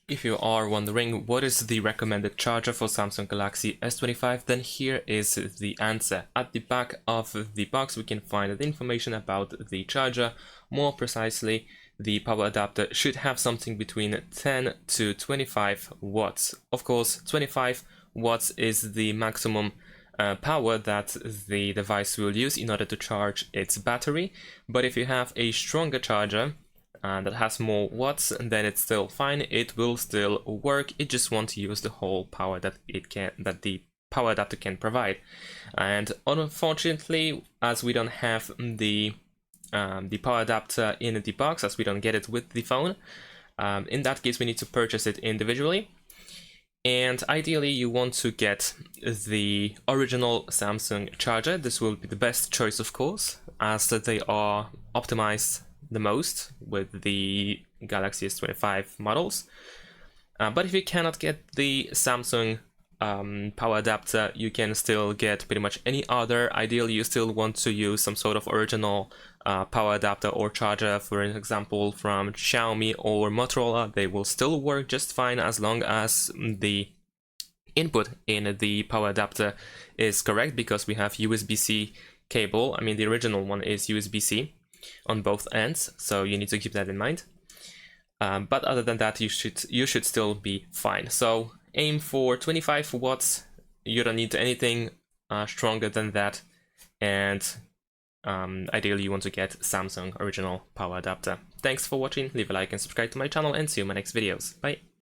If you are wondering what is the recommended charger for Samsung Galaxy S25, then here is the answer. At the back of the box we can find the information about the charger. More precisely, the power adapter should have something between 10 to 25 watts. Of course, 25 watts is the maximum power that the device will use in order to charge its battery, but if you have a stronger charger that has more watts, then it's still fine. It will still work. It just won't use the whole power that the power adapter can provide. And unfortunately, as we don't have the power adapter in the box, as we don't get it with the phone, in that case we need to purchase it individually. And ideally you want to get the original Samsung charger. This will be the best choice, of course, as they are optimized the most with the Galaxy S25 models. But if you cannot get the Samsung power adapter, you can still get pretty much any other. Ideally you still want to use some sort of original power adapter or charger, for example from Xiaomi or Motorola. They will still work just fine as long as the input in the power adapter is correct, because we have USB-C cable. I mean, the original one is USB-C on both ends, so you need to keep that in mind. But other than that, you should still be fine. So aim for 25 watts. You don't need anything stronger than that, and ideally you want to get Samsung original power adapter. Thanks for watching, leave a like and subscribe to my channel, and see you in my next videos. Bye!